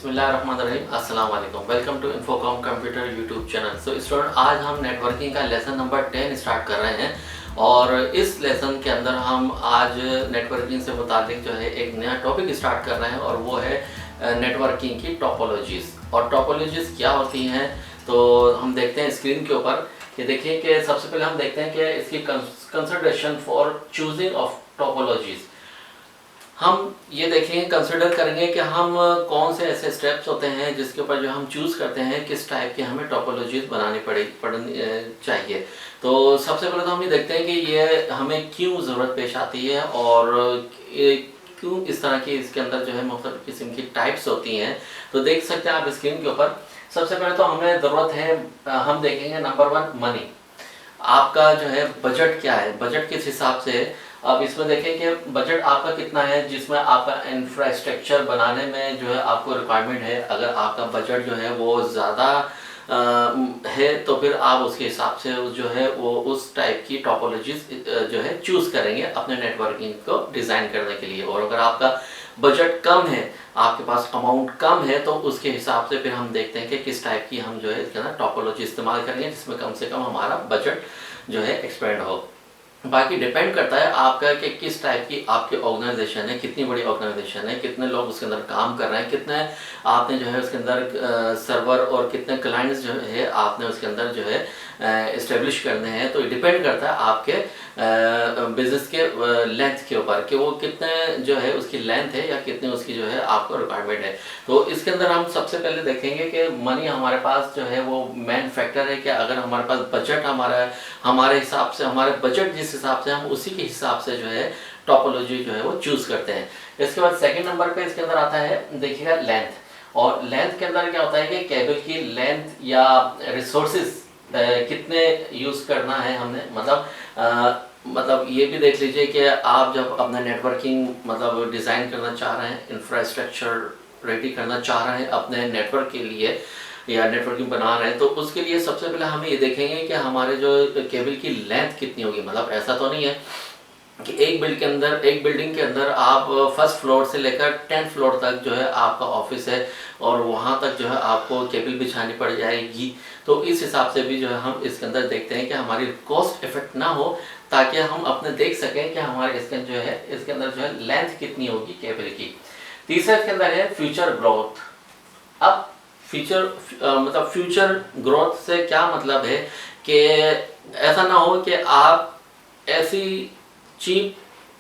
बिस्मिल्लाहिर्रहमानिर्रहीम, अस्सलाम वालेकुम। Welcome to Infocom computer YouTube channel. So student, आज हम नेटवर्किंग का लेसन नंबर 10 स्टार्ट कर रहे हैं और इस लेसन के अंदर हम आज नेटवर्किंग से मुतालिक जो है एक नया टॉपिक स्टार्ट कर रहे हैं और वो है नेटवर्किंग की टोपोलॉजीज़। और टोपोलॉजीज़ क्या होती हैं तो हम देखते हैं स्क्रीन के ऊपर। ये देखिए कि सबसे पहले हम देखते हैं कि इसकी consideration for choosing of topologies. हम ये देखेंगे, कंसिडर करेंगे कि हम कौन से ऐसे स्टेप्स होते हैं जिसके ऊपर जो हम चूज़ करते हैं किस टाइप की हमें टोपोलॉजीज बनानी पड़नी चाहिए। तो सबसे पहले तो हम ये देखते हैं कि ये हमें क्यों ज़रूरत पेश आती है और क्यों इस तरह की इसके अंदर जो है मुख्तलिफ किस्म की टाइप्स होती हैं। तो देख सकते हैं आप स्क्रीन के ऊपर। सबसे पहले तो हमें ज़रूरत है, हम देखेंगे नंबर 1 मनी। आपका जो है बजट क्या है, बजट किस हिसाब से है। अब इसमें देखें कि बजट आपका कितना है जिसमें आपका इंफ्रास्ट्रक्चर बनाने में जो है आपको रिक्वायरमेंट है। अगर आपका बजट जो है वो ज़्यादा है तो फिर आप उसके हिसाब से जो है वो उस टाइप की टोपोलॉजीज जो है चूज़ करेंगे अपने नेटवर्किंग को डिज़ाइन करने के लिए। और अगर आपका बजट कम है, आपके पास अमाउंट कम है, तो उसके हिसाब से फिर हम देखते हैं कि किस टाइप की हम जो है इसके अंदर टोपोलॉजी इस्तेमाल करेंगे जिसमें कम से कम हमारा बजट जो है एक्सपेंड हो। बाकी डिपेंड करता है आपका कि किस टाइप की आपकी ऑर्गेनाइजेशन है, कितनी बड़ी ऑर्गेनाइजेशन है, कितने लोग उसके अंदर काम कर रहे हैं, कितने आपने जो है उसके अंदर सर्वर और कितने क्लाइंट्स जो है आपने उसके अंदर जो है इस्टेब्लिश करने हैं। तो डिपेंड करता है आपके बिजनेस के लेंथ के ऊपर कि वो कितने जो है उसकी लेंथ है या कितनी उसकी जो है आपको रिक्वायरमेंट है। तो इसके अंदर हम सबसे पहले देखेंगे कि मनी हमारे पास जो है वो मेन फैक्टर है कि अगर हमारे पास बजट हमारे हिसाब से, हमारे बजट जिस हिसाब से, हम उसी के हिसाब से जो है टोपोलॉजी जो है वो चूज़ करते हैं। इसके बाद सेकंड नंबर पे इसके अंदर आता है, देखिएगा लेंथ। और लेंथ के अंदर क्या होता है कि केबल की लेंथ या रिसोर्सेज कितने यूज़ करना है हमने, मतलब ये भी देख लीजिए कि आप जब अपना नेटवर्किंग मतलब डिज़ाइन करना चाह रहे हैं, इंफ्रास्ट्रक्चर रेडी करना चाह रहे हैं अपने नेटवर्क के लिए या नेटवर्किंग बना रहे हैं, तो उसके लिए सबसे पहले हम ये देखेंगे कि हमारे जो केबल की लेंथ कितनी होगी। मतलब ऐसा तो नहीं है कि एक बिल्डिंग के अंदर आप फर्स्ट फ्लोर से लेकर 10th फ्लोर तक जो है आपका ऑफिस है और वहाँ तक जो है आपको केबल बिछानी पड़ जाएगी। तो इस हिसाब से भी जो है हम इसके अंदर देखते हैं कि हमारी कॉस्ट इफेक्ट ना हो, ताकि हम अपने देख सकें कि हमारे इसके अंदर जो है लेंथ कितनी होगी केबल की। तीसरा इसके अंदर है फ्यूचर ग्रोथ। अब फ्यूचर ग्रोथ से क्या मतलब है कि ऐसा ना हो कि आप ऐसी चीप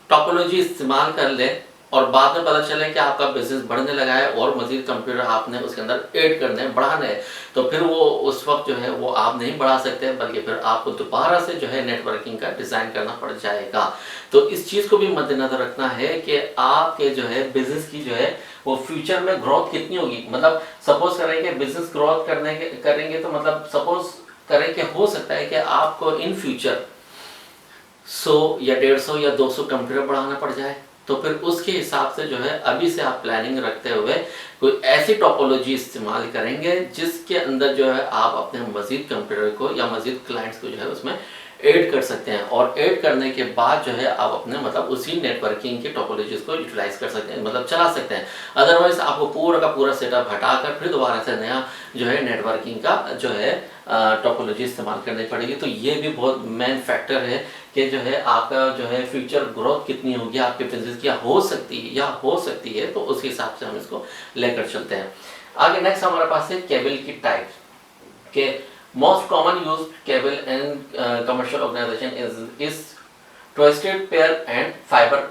टोपोलॉजी इस्तेमाल कर लें और बाद में पता चले कि आपका बिजनेस बढ़ने लगा है और मजीद कंप्यूटर आपने उसके अंदर ऐड करने हैं, बढ़ाने हैं, तो फिर वो उस वक्त जो है वो आप नहीं बढ़ा सकते, बल्कि फिर आपको दोबारा से जो है नेटवर्किंग का डिज़ाइन करना पड़ जाएगा। तो इस चीज़ को भी मद्देनजर रखना है कि आपके जो है बिजनेस की जो है वो फ्यूचर में ग्रोथ कितनी होगी। मतलब सपोज करें कि बिजनेस ग्रोथ करेंगे तो मतलब सपोज करें कि हो सकता है कि आपको इन फ्यूचर 100 या 150 या 200 कंप्यूटर बढ़ाना पड़ जाए। तो फिर उसके हिसाब से जो है अभी से आप प्लानिंग रखते हुए कोई ऐसी टोपोलॉजी इस्तेमाल करेंगे जिसके अंदर जो है आप अपने मजीद कंप्यूटर को या मजीद क्लाइंट्स को जो है उसमें ऐड कर सकते हैं। और ऐड करने के बाद जो है आप अपने मतलब उसी नेटवर्किंग की टोपोलॉजीज को यूटिलाइज कर सकते हैं, मतलब चला सकते हैं। अदरवाइज आपको पूरा का पूरा सेटअप हटाकर फिर दोबारा से नया जो है नेटवर्किंग का जो है टोपोलॉजी इस्तेमाल करनी पड़ेगी। तो ये भी बहुत मेन फैक्टर है कि जो है आपका जो है फ्यूचर ग्रोथ कितनी होगी आपके बिजनेस की, हो सकती है। तो उस हिसाब से हम इसको लेकर चलते हैं आगे। नेक्स्ट हमारे पास है केबल की टाइप के most common use cable in commercial organisation is twisted pair and fibre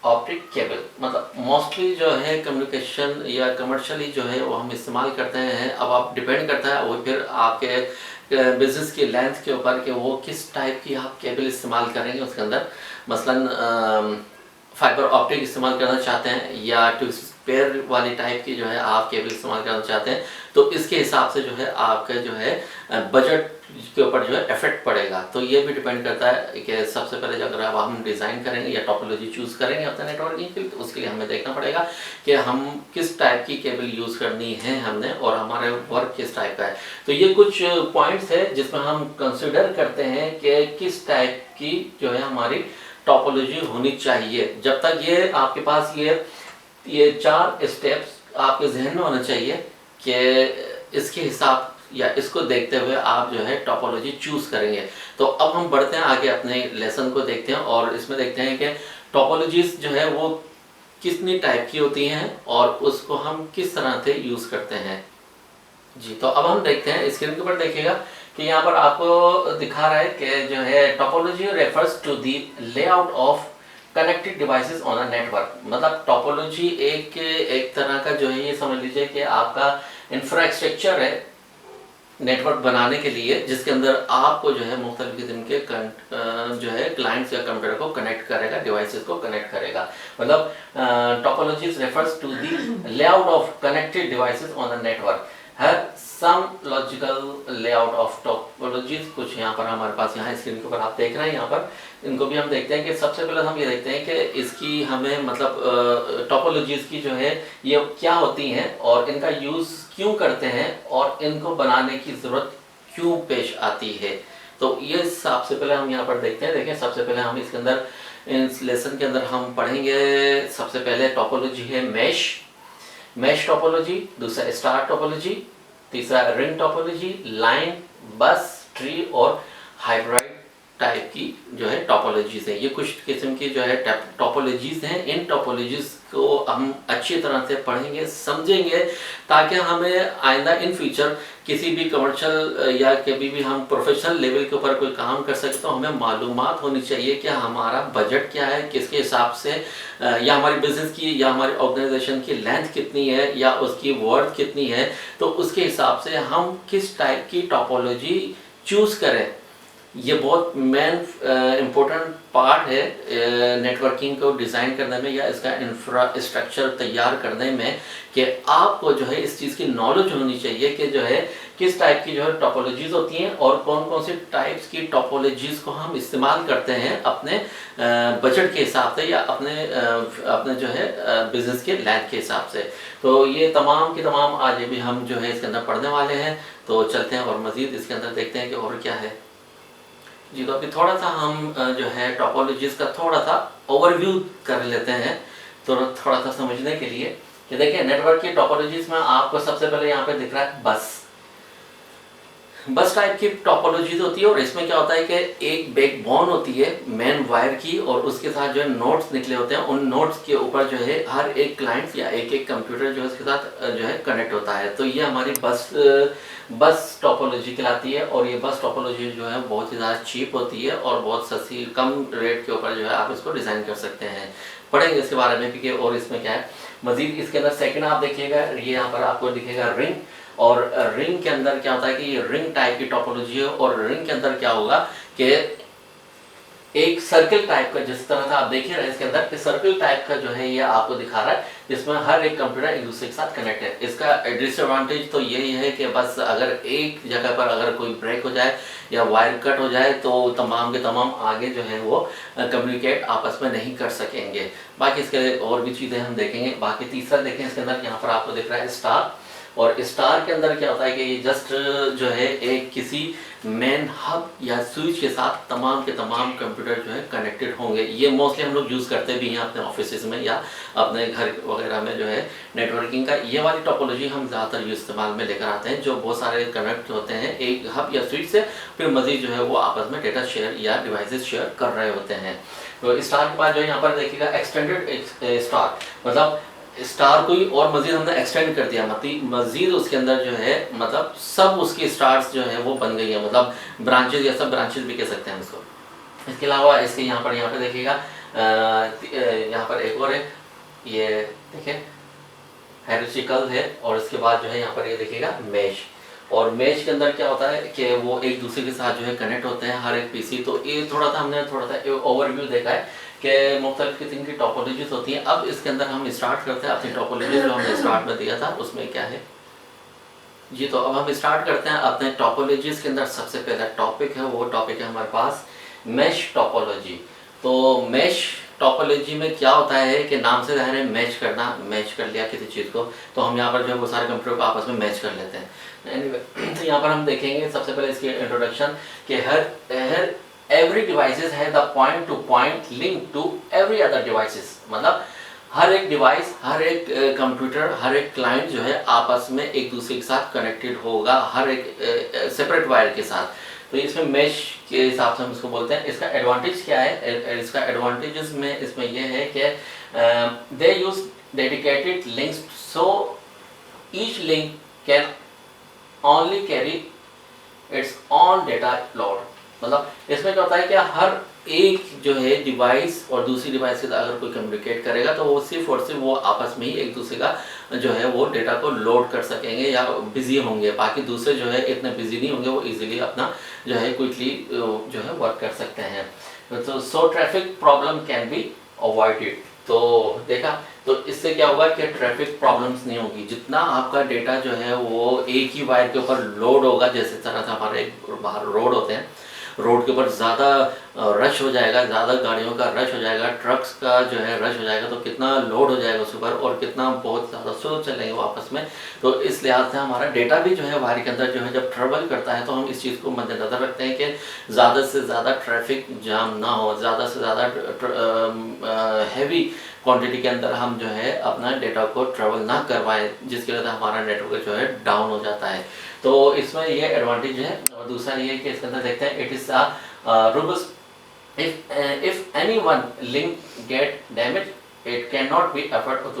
optic cable. मतलब मोस्टली जो है कम्युनिकेशन या कमर्शियली जो है वो हम इस्तेमाल करते हैं। अब आप डिपेंड करता है वो फिर आपके बिजनेस की लेंथ के ऊपर कि वो किस टाइप की आप केबल इस्तेमाल करेंगे उसके अंदर। मसलन फाइबर ऑप्टिक इस्तेमाल करना चाहते हैं या ट्विस्ट पेयर वाली टाइप की जो है आप केबल इस्तेमाल करना चाहते हैं, तो इसके हिसाब से जो है आपका जो है बजट के ऊपर जो है इफेक्ट पड़ेगा। तो ये भी डिपेंड करता है कि सबसे पहले अगर अब हम डिज़ाइन करेंगे या टोपोलॉजी चूज़ करेंगे अपने नेटवर्किंग के लिए, तो उसके लिए हमें देखना पड़ेगा कि हम किस टाइप की केबल यूज़ करनी है हमने और हमारे वर्क किस टाइप का है। तो ये कुछ पॉइंट्स है जिसमें हम कंसिडर करते हैं कि किस टाइप की जो है हमारी टोपोलॉजी होनी चाहिए। जब तक ये आपके पास ये 4 स्टेप्स आपके जहन में होना चाहिए कि इसके हिसाब या इसको देखते हुए आप जो है टोपोलॉजी चूज करेंगे। तो अब हम बढ़ते हैं आगे, अपने लेसन को देखते हैं और इसमें देखते हैं कि टोपोलॉजीज जो है वो कितनी टाइप की होती हैं और उसको हम किस तरह से यूज करते हैं। जी, तो अब हम देखते हैं, स्क्रीन के ऊपर देखिएगा कि यहाँ पर आपको दिखा रहा है कि जो है topology refers to the layout of connected devices on a network. मतलब टोपोलॉजी एक तरह का जो है, ये समझ लीजिए कि आपका इंफ्रास्ट्रक्चर है नेटवर्क बनाने के लिए, जिसके अंदर आपको जो है मुख्तलिफ किस्म के जो है क्लाइंट्स या कंप्यूटर को कनेक्ट करेगा, डिवाइसेस को कनेक्ट करेगा। मतलब topologies refers to the layout of connected devices on a network. है some logical layout of topologies. कुछ यहाँ पर हमारे पास, यहाँ स्क्रीन के ऊपर आप देख रहे हैं, यहाँ पर इनको भी हम देखते हैं कि सबसे पहले हम ये देखते हैं कि इसकी हमें मतलब टोपोलॉजीज की जो है ये क्या होती हैं और इनका यूज़ क्यों करते हैं और इनको बनाने की ज़रूरत क्यों पेश आती है। तो ये सबसे पहले हम यहाँ पर देखते हैं। देखिए, सबसे पहले हम इसके अंदर, इस लेसन के अंदर हम पढ़ेंगे सबसे पहले टोपोलॉजी है मैश टोपोलॉजी, दूसरा स्टार टोपोलॉजी, तीसरा रिंग टोपोलॉजी, लाइन, बस, ट्री और हाइब्रिड टाइप की जो है टोपोलॉजीज है। ये कुछ किस्म की जो है टोपोलॉजीज हैं। इन टोपोलॉजीज को हम अच्छी तरह से पढ़ेंगे, समझेंगे, ताकि हमें आइंदा इन फ्यूचर किसी भी कमर्शियल या कभी भी हम प्रोफेशनल लेवल के ऊपर कोई काम कर सकते, तो हमें मालूमात होनी चाहिए कि हमारा बजट क्या है, किसके हिसाब से या हमारी बिजनेस की या हमारी ऑर्गेनाइजेशन की लेंथ कितनी है या उसकी वर्थ कितनी है, तो उसके हिसाब से हम किस टाइप की टोपोलॉजी चूज करें। ये बहुत मेन इम्पोर्टेंट पार्ट है नेटवर्किंग को डिज़ाइन करने में या इसका इंफ्रास्ट्रक्चर तैयार करने में, कि आपको जो है इस चीज़ की नॉलेज होनी चाहिए कि जो है किस टाइप की जो है टोपोलॉजीज होती हैं और कौन कौन सी टाइप्स की टोपोलॉजीज को हम इस्तेमाल करते हैं अपने बजट के हिसाब से या अपने जो है बिजनेस के लेंथ के हिसाब से। तो ये तमाम की तमाम आज भी हम जो है इसके अंदर पढ़ने वाले हैं। तो चलते हैं और मज़ीद इसके अंदर देखते हैं कि और क्या है। जी, तो अभी थोड़ा सा हम जो है टोपोलॉजीज का थोड़ा सा ओवरव्यू कर लेते हैं, तो थोड़ा सा समझने के लिए कि देखिए नेटवर्क की टोपोलॉजीज में आपको सबसे पहले यहाँ पे दिख रहा है बस टाइप की टोपोलॉजीज होती है। और इसमें क्या होता है कि एक बैकबोन होती है मेन वायर की और उसके साथ जो है नोड्स निकले होते हैं। उन नोड्स के ऊपर जो है हर एक क्लाइंट या एक कंप्यूटर जो है उसके साथ जो है कनेक्ट होता है। तो ये हमारी बस टोपोलॉजी कहलाती है। और ये बस टोपोलॉजी जो है बहुत ही ज़्यादा चीप होती है और बहुत सस्ती कम रेट के ऊपर जो है आप इसको डिज़ाइन कर सकते हैं। पढ़ेंगे इसके बारे में कि और इसमें क्या है मजीद। इसके अंदर सेकंड आप देखिएगा, ये यहाँ पर आपको दिखेगा रिंग। और रिंग के अंदर क्या होता है कि ये रिंग टाइप की टोपोलॉजी है। और रिंग के अंदर क्या होगा कि एक सर्कल टाइप का, जिस तरह से आप देख रहे हैं इसके अंदर सर्कल टाइप का जो है ये आपको दिखा रहा है, जिसमें हर एक कंप्यूटर एक दूसरे के साथ कनेक्ट है। इसका डिसएडवांटेज तो यही है कि बस अगर एक जगह पर अगर कोई ब्रेक हो जाए या वायर कट हो जाए तो तमाम के तमाम आगे जो है वो कम्युनिकेट आपस में नहीं कर सकेंगे। बाकी इसके और भी चीज़ें हम देखेंगे। बाकी तीसरा देखें इसके अंदर, यहाँ पर आपको दिख रहा है स्टार। और स्टार के अंदर क्या होता है कि ये जस्ट जो है एक किसी मेन हब या स्विच के साथ तमाम के तमाम कंप्यूटर जो है कनेक्टेड होंगे। ये मोस्टली हम लोग यूज़ करते भी हैं अपने ऑफिस में या अपने घर वगैरह में जो है नेटवर्किंग का। ये वाली टोपोलॉजी हम ज़्यादातर इस्तेमाल में लेकर आते हैं, जो बहुत सारे कनेक्ट होते हैं एक हब या स्विच से, फिर मजीद जो है वो आपस में डेटा शेयर या डिवाइसेस शेयर कर रहे होते हैं। तो स्टार के बाद जो है यहाँ पर देखिएगा एक्सटेंडेड स्टार, मतलब स्टार कोई और मजीद हमने एक्सटेंड कर दिया, मतलब मजीद उसके अंदर जो है मतलब सब उसकी स्टार्स जो है वो बन गई है, मतलब ब्रांचेज या सब ब्रांचेज भी कह सकते हैं इसको। इसके अलावा इसके यहाँ पर देखिएगा यहाँ पर एक और है, ये देखिए हेरिस्टिकल है। और इसके बाद जो है यहाँ पर ये देखिएगा मैश। और मैश के अंदर क्या होता है कि वो एक दूसरे के साथ जो है कनेक्ट होते हैं हर एक पीसी। तो ये हमने थोड़ा सा ओवरव्यू देखा है कि मुख्तलिफ किस्म की टोपोलॉजीज होती हैं। अब इसके अंदर हम स्टार्ट करते हैं अपनी टोपोलॉजी जो हमने स्टार्ट में दिया था उसमें क्या है। जी, तो अब हम स्टार्ट करते हैं अपने टोपोलॉजीज के अंदर। सबसे पहला टॉपिक है, वो टॉपिक है हमारे पास मैश टोपोलॉजी। तो मैश टोपोलॉजी में क्या होता है कि नाम से ज़ाहिर है मैच करना, मैच कर लिया किसी चीज़ को तो हम यहाँ पर जो है वो सारे कंप्यूटर को आपस में मैच कर लेते हैं। एनीवे, तो यहाँ पर हम देखेंगे सबसे पहले इसकी इंट्रोडक्शन कि every devices has the point to point link to every other devices। मतलब हर एक डिवाइस, हर एक कंप्यूटर, हर एक क्लाइंट जो है आपस में एक दूसरे के साथ कनेक्टेड होगा, हर एक सेपरेट वायर के साथ। तो इसमें मैश के हिसाब से हम इसको बोलते हैं। इसका एडवांटेज क्या है? इसका एडवांटेजेस में इसमें यह है कि they use dedicated links, so each link can only carry its own data load. मतलब इसमें क्या होता है कि हर एक जो है डिवाइस और दूसरी डिवाइस से अगर कोई कम्युनिकेट करेगा तो वो सिर्फ और सिर्फ वो आपस में ही एक दूसरे का जो है वो डेटा को लोड कर सकेंगे या बिजी होंगे। बाकी दूसरे जो है इतने बिजी नहीं होंगे, वो इजीली अपना जो है क्विकली जो है वर्क कर सकते हैं। तो so traffic problem can be avoided. तो देखा, तो इससे क्या होगा कि ट्रैफिक प्रॉब्लम्स नहीं होगी। जितना आपका डेटा जो है वो एक ही वायर के ऊपर लोड होगा, जैसे तरह से हमारे बाहर रोड होते हैं, रोड के ऊपर ज़्यादा रश हो जाएगा, ज़्यादा गाड़ियों का रश हो जाएगा, ट्रक्स का जो है रश हो जाएगा, तो कितना लोड हो जाएगा उसके ऊपर और कितना बहुत ज़्यादा स्लो चलेंगे वो आपस में। तो इस लिहाज से हमारा डेटा भी जो है वायर के अंदर जो है जब ट्रेवल करता है तो हम इस चीज़ को मद्देनज़र रखते हैं कि ज़्यादा से ज़्यादा ट्रैफिक जाम ना हो, ज़्यादा से ज़्यादा हैवी क्वांटिटी के अंदर हम जो है अपना डेटा को ट्रेवल ना करवाएं, जिसकी वजह से हमारा नेटवर्क जो है डाउन हो जाता है। तो इसमें ये एडवांटेज है। और दूसरा ये कि इसके अंदर देखते हैं it is robust. if anyone link get damaged, it cannot be affected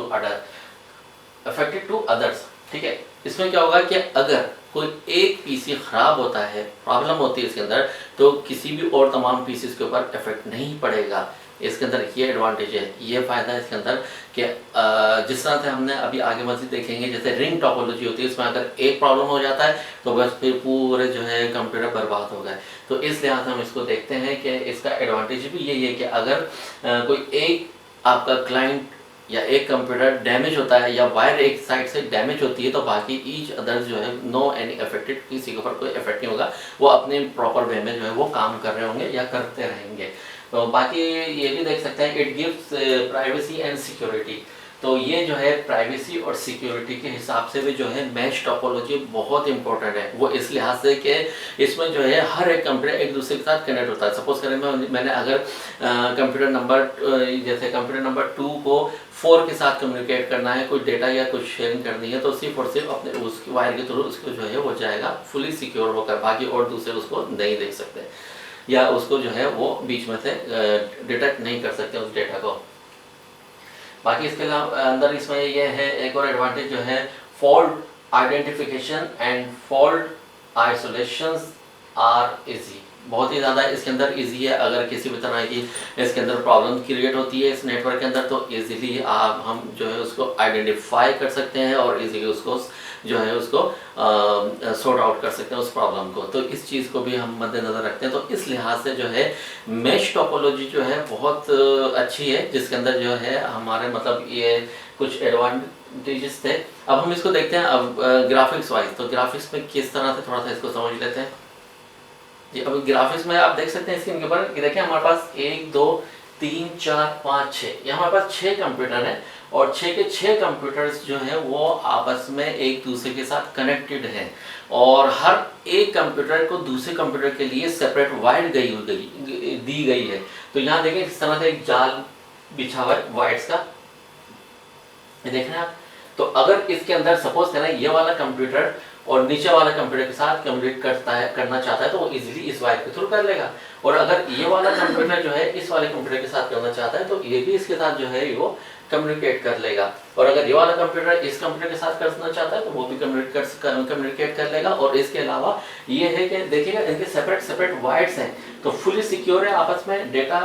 to others। ठीक है, इसमें क्या होगा कि अगर कोई एक पीसी खराब होता है, प्रॉब्लम होती है इसके अंदर, तो किसी भी और तमाम पीसीस के ऊपर इफेक्ट नहीं पड़ेगा। इसके अंदर ये एडवांटेज है, ये फ़ायदा है इसके अंदर कि जिस तरह से हमने अभी आगे मज़ीद देखेंगे, जैसे रिंग टोपोलॉजी होती है, इसमें अगर एक प्रॉब्लम हो जाता है तो बस फिर पूरे जो है कंप्यूटर बर्बाद हो गए। तो इस लिहाज से हम इसको देखते हैं कि इसका एडवांटेज भी यही है कि अगर कोई एक आपका क्लाइंट या एक कंप्यूटर डैमेज होता है या वायर एक साइड से डैमेज होती है, तो बाकी ईच अदर जो है नो एनी अफेक्टेड, किसी के ऊपर कोई इफेक्ट नहीं होगा, वो अपने प्रॉपर वे में जो है वो काम कर रहे होंगे या करते रहेंगे। तो बाकी ये भी देख सकते हैं it gives privacy and security. तो ये जो है प्राइवेसी और सिक्योरिटी के हिसाब से भी जो है मैश टोपोलॉजी बहुत इंपॉर्टेंट है। वो इस लिहाज से कि इसमें जो है हर एक कंप्यूटर एक दूसरे के साथ कनेक्ट होता है। सपोज करें मैंने अगर कंप्यूटर नंबर जैसे कंप्यूटर नंबर 2 को 4 के साथ कम्युनिकेट करना है, कोई डेटा या कुछ शेयरिंग करनी है, तो सिर्फ और सिर्फ अपने उसकी वायर के थ्रू उसको जो है वो जाएगा फुली सिक्योर होकर, बाकी और दूसरे उसको नहीं देख सकते या उसको जो है वो बीच में से डिटेक्ट नहीं कर सकते उस डेटा को। बाकी इसके अंदर इसमें ये है एक और एडवांटेज जो है fault identification and fault isolation are easy. बहुत ही ज़्यादा इसके अंदर इजी है। अगर किसी भी तरह की इसके अंदर प्रॉब्लम क्रिएट होती है इस नेटवर्क के अंदर, तो इजीली आप हम जो है उसको आइडेंटिफाई कर सकते हैं और इजीली उसको जो है उसको सॉर्ट आउट कर सकते हैं उस प्रॉब्लम को। तो इस चीज़ को भी हम मद्देनज़र रखते हैं। तो इस लिहाज से जो है मैश टोपोलॉजी जो है बहुत अच्छी है, जिसके अंदर जो है हमारे मतलब ये कुछ एडवांटेजेस थे। अब हम इसको देखते हैं अब ग्राफिक्स वाइज। तो ग्राफिक्स में किस तरह से थोड़ा सा इसको समझ लेते हैं जी। अब ग्राफिक्स में आप देख सकते हैं स्क्रीन के ऊपर कि देखिए हमारे पास 1 2 3 4 5 6, ये हमारे पास 6 कंप्यूटर हैं और 6 के 6 कंप्यूटर्स जो हैं वो आपस में एक दूसरे के साथ कनेक्टेड हैं और हर एक कंप्यूटर को दूसरे कंप्यूटर के लिए सेपरेट वायर दी गई है। तो यहाँ देखें इस तरह से एक जाल बिछा हुआ है वायर्स का, ये देख रहे हैं आप। तो अगर इसके अंदर सपोज करें ये वाला कंप्यूटर और नीचे वाला कंप्यूटर के साथ कम्युनिकेट करना चाहता है तो वो इजीली इस वायर के थ्रू कर लेगा। और अगर ये वाला कंप्यूटर जो है इस वाले कंप्यूटर के साथ करना चाहता है तो ये भी इसके साथ जो है वो कम्युनिकेट कर लेगा। और अगर ये वाला कंप्यूटर इस कंप्यूटर के साथ करना चाहता है तो वो भी कम्युनिकेट कर लेगा। और इसके अलावा ये है कि देखिएगा इनके सेपरेट सेपरेट वायर्स हैं, तो फुली सिक्योर है, आपस में डेटा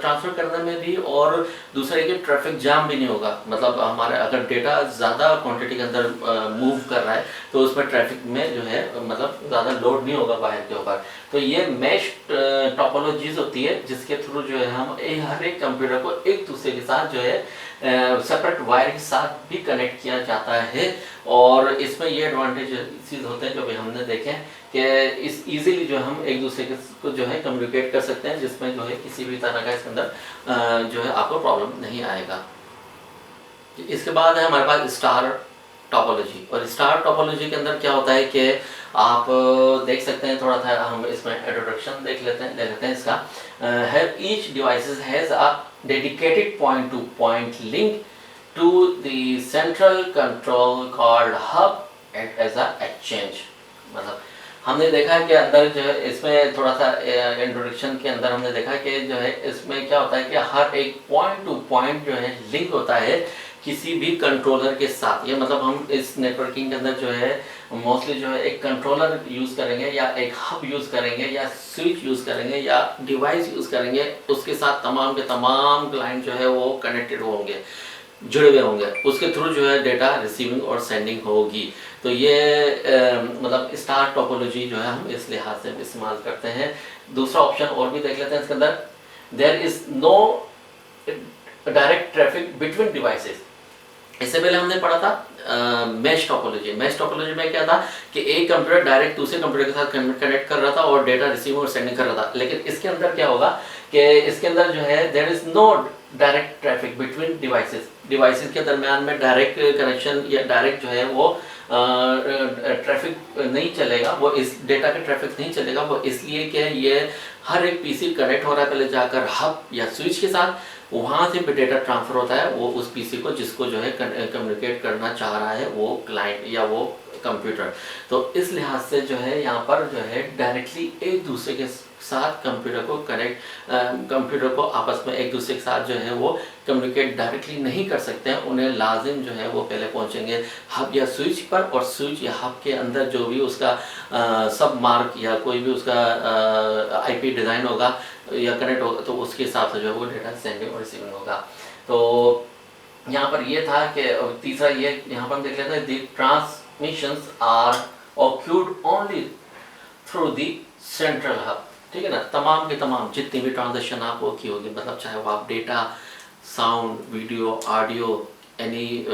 ट्रांसफर करने में भी, और दूसरे के ट्रैफिक जाम भी नहीं होगा। मतलब हमारे अगर डेटा ज़्यादा क्वांटिटी के अंदर मूव कर रहा है तो उसमें ट्रैफिक में जो है मतलब ज़्यादा लोड नहीं होगा वायर के ऊपर। तो ये मैश टोपोलॉजीज होती है जिसके थ्रू जो है हम हर एक कंप्यूटर को एक दूसरे के साथ जो है सेपरेट वायर के साथ भी कनेक्ट किया जाता है। और इसमें ये एडवांटेज चीज़ होते हैं जो भी हमने देखे कि इस इजीली जो हम एक दूसरे को जो है कम्युनिकेट कर सकते हैं, जिसमें जो है किसी भी तरह का इसके अंदर जो है आपको प्रॉब्लम नहीं आएगा। इसके बाद है हमारे पास स्टार टोपोलॉजी। और स्टार टोपोलॉजी के अंदर क्या होता है कि आप देख सकते हैं, थोड़ा सा हम इसमें इंट्रोडक्शन ले लेते हैं इसका। Each devices has a dedicated point two point link to the central control called hub act as a exchange। मतलब हमने देखा कि अंदर जो है इसमें थोड़ा सा इंट्रोडक्शन के अंदर हमने देखा कि जो है इसमें क्या होता है कि हर एक पॉइंट टू पॉइंट जो है लिंक होता है किसी भी कंट्रोलर के साथ। ये मतलब हम इस नेटवर्किंग के अंदर जो है मोस्टली जो है एक कंट्रोलर यूज़ करेंगे या एक हब यूज़ करेंगे या स्विच यूज़ करेंगे या डिवाइस यूज़ करेंगे, उसके साथ तमाम के तमाम क्लाइंट जो है वो कनेक्टेड होंगे, जुड़े हुए होंगे, उसके थ्रू जो है डेटा रिसीविंग और सेंडिंग होगी। तो ये मतलब स्टार टोपोलॉजी जो है हम इस लिहाज से इस्तेमाल करते हैं। दूसरा ऑप्शन और भी देख लेते हैं इसके अंदर, there is no direct traffic between devices. इससे पहले हमने पढ़ा था मैश टोपोलॉजी। मैश टोपोलॉजी में क्या था कि एक कंप्यूटर डायरेक्ट दूसरे कंप्यूटर के साथ कनेक्ट कर रहा था और डेटा रिसीविंग और सेंडिंग कर रहा था। लेकिन इसके अंदर क्या होगा कि इसके अंदर जो है there is no direct traffic between devices. Devices के दरमियान में डायरेक्ट कनेक्शन या डायरेक्ट जो है वो ट्रैफिक नहीं चलेगा, वो इस डेटा का ट्रैफिक नहीं चलेगा। वो इसलिए कि ये हर एक पीसी कनेक्ट हो रहा है पहले जाकर हब या स्विच के साथ, वहाँ से भी डेटा ट्रांसफ़र होता है वो उस पीसी को जिसको जो है कम्युनिकेट करना चाह रहा है वो क्लाइंट या वो कंप्यूटर। तो इस लिहाज से जो है यहाँ पर जो है डायरेक्टली एक दूसरे के साथ कंप्यूटर को आपस में एक दूसरे के साथ जो है वो कम्युनिकेट डायरेक्टली नहीं कर सकते हैं। उन्हें लाजिम जो है वो पहले पहुंचेंगे हब या स्विच पर, और स्विच या हब के अंदर जो भी उसका सब मार्क या कोई भी उसका आईपी डिज़ाइन होगा या कनेक्ट होगा तो उसके हिसाब से जो है वो डेटा सेंडिंग और रिसीविंग होगा। तो यहाँ पर ये था कि तीसरा ये यहाँ पर हम देख लेते हैं, the transmissions are occurred only through the central hub. ठीक है ना, तमाम के तमाम जितनी भी ट्रांजेक्शन आप वो की होगी, मतलब चाहे वो आप data, sound, video, audio, any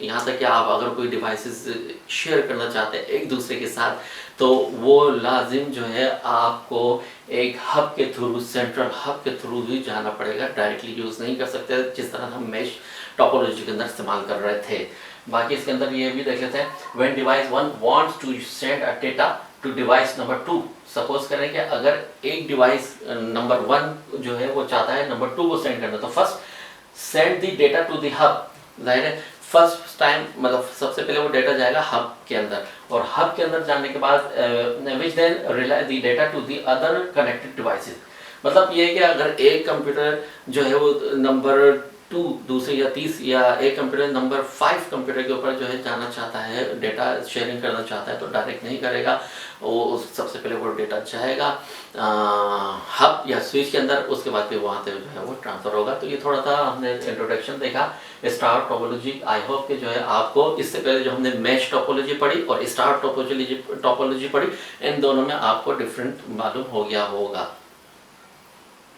यहाँ तक कि आप अगर कोई डिवाइसेस शेयर करना चाहते हैं एक दूसरे के साथ, तो वो लाजिम जो है आपको एक हब के थ्रू, सेंट्रल हब के थ्रू ही जाना पड़ेगा, डायरेक्टली यूज़ नहीं कर सकते जिस तरह हम मैश टोपोलॉजी के अंदर इस्तेमाल कर रहे थे। बाकी इसके अंदर ये भी देख लेते हैं, when device 1 wants to send a data to device number 2। Suppose करें कि अगर एक डिवाइस नंबर 1 जो है वो चाहता है नंबर 2 को सेंड करना, तो first send the data to the hub. जाहिर है फर्स्ट टाइम मतलब सबसे पहले वो डेटा जाएगा हब के अंदर, और हब के अंदर जाने के बाद which then relay the data to the other connected devices. मतलब ये है कि अगर एक कंप्यूटर जो है वो नंबर 2 दूसरे या 30 या एक कंप्यूटर नंबर 5 कंप्यूटर के ऊपर जो है जाना चाहता है, डेटा शेयरिंग करना चाहता है, तो डायरेक्ट नहीं करेगा, वो सबसे पहले वो डेटा जाएगा हब या स्विच के अंदर, उसके बाद फिर वहाँ से जो है वो ट्रांसफ़र होगा। तो ये थोड़ा सा हमने इंट्रोडक्शन देखा स्टार टोपोलॉजी। आई होप कि जो है आपको इससे पहले जो हमने मैश टोपोलॉजी पढ़ी और स्टार टोपोलॉजी पढ़ी, इन दोनों में आपको डिफरेंट मालूम हो गया होगा।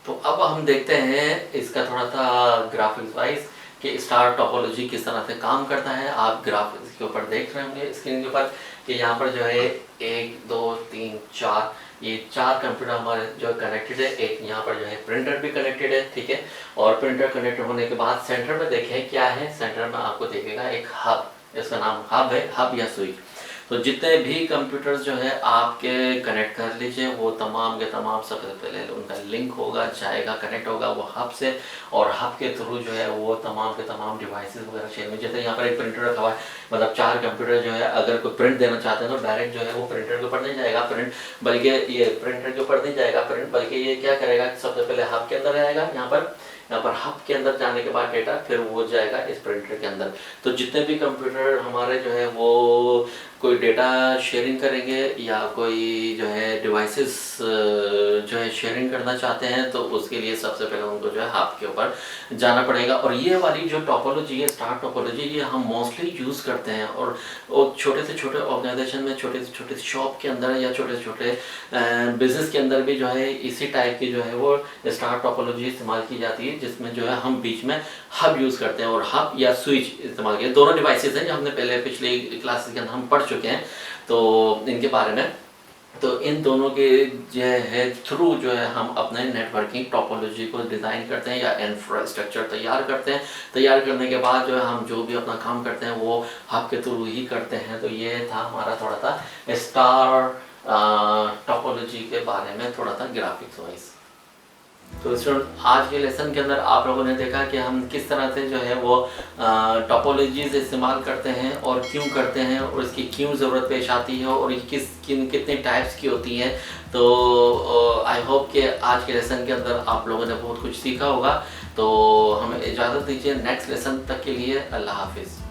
तो अब हम देखते हैं इसका थोड़ा सा ग्राफिक्स वाइज कि स्टार टोपोलॉजी किस तरह से काम करता है। आप ग्राफिक्स के ऊपर देख रहे होंगे स्क्रीन के ऊपर कि यहाँ पर जो है 1 2 3 4 ये 4 कंप्यूटर हमारे जो कनेक्टेड है। एक यहाँ पर जो है प्रिंटर भी कनेक्टेड है, ठीक है। और प्रिंटर कनेक्ट होने के बाद सेंटर में देखें क्या है, सेंटर में आपको देखेगा एक हब, इसका नाम हब है, हब या स्विच। तो जितने भी कंप्यूटर्स जो है आपके कनेक्ट कर लीजिए, वो तमाम के तमाम सबसे पहले उनका लिंक होगा, जाएगा, कनेक्ट होगा वो हब से, और हब के थ्रू जो है वो तमाम के तमाम डिवाइसेस वगैरह शेयर में। जैसे यहाँ पर एक प्रिंटर रखा हुआ है, मतलब 4 कंप्यूटर जो है अगर कोई प्रिंट देना चाहते हैं तो डायरेक्ट जो है वो प्रिंटर के ऊपर नहीं जाएगा प्रिंट, बल्कि ये प्रिंटर के ऊपर नहीं जाएगा प्रिंट, बल्कि ये क्या करेगा, सबसे पहले हब के अंदर आएगा, यहाँ पर हब के अंदर जाने के बाद डेटा फिर वो जाएगा इस प्रिंटर के अंदर। तो जितने भी कंप्यूटर हमारे जो है वो कोई डेटा शेयरिंग करेंगे या कोई जो है डिवाइसेस जो है शेयरिंग करना चाहते हैं, तो उसके लिए सबसे पहले उनको जो है हब के ऊपर जाना पड़ेगा। और ये वाली जो टोपोलॉजी है, स्टार टोपोलॉजी, ये हम मोस्टली यूज़ करते हैं, और छोटे से छोटे ऑर्गेनाइजेशन में, छोटे से छोटे शॉप के अंदर या छोटे से छोटे बिजनेस के अंदर भी जो है इसी टाइप की जो है वो स्टार टोपोलॉजी इस्तेमाल की जाती है, जिसमें जो है हम बीच में हब यूज़ करते हैं और हब या स्विच इस्तेमाल किए। दोनों डिवाइसेस हैं जो हमने पहले पिछले क्लासेस के अंदर हम पढ़ चुके हैं तो इनके बारे में। तो इन दोनों के जो है थ्रू जो है हम अपने नेटवर्किंग टोपोलॉजी को डिज़ाइन करते हैं या इंफ्रास्ट्रक्चर तैयार करते हैं। तैयार करने के बाद जो है हम जो भी अपना काम करते हैं वो हब के थ्रू ही करते हैं। तो ये था हमारा थोड़ा सा स्टार टोपोलॉजी के बारे में थोड़ा सा ग्राफिक्स वाइज। तो स्टूडेंट आज के लेसन के अंदर आप लोगों ने देखा कि हम किस तरह से जो है वो टोपोलॉजीज इस्तेमाल करते हैं और क्यों करते हैं और इसकी क्यों ज़रूरत पेश आती है और ये कितने टाइप्स की होती हैं। तो आई होप कि आज के लेसन के अंदर आप लोगों ने बहुत कुछ सीखा होगा। तो हमें इजाज़त दीजिए, नेक्स्ट लेसन तक के लिए अल्लाह हाफिज़।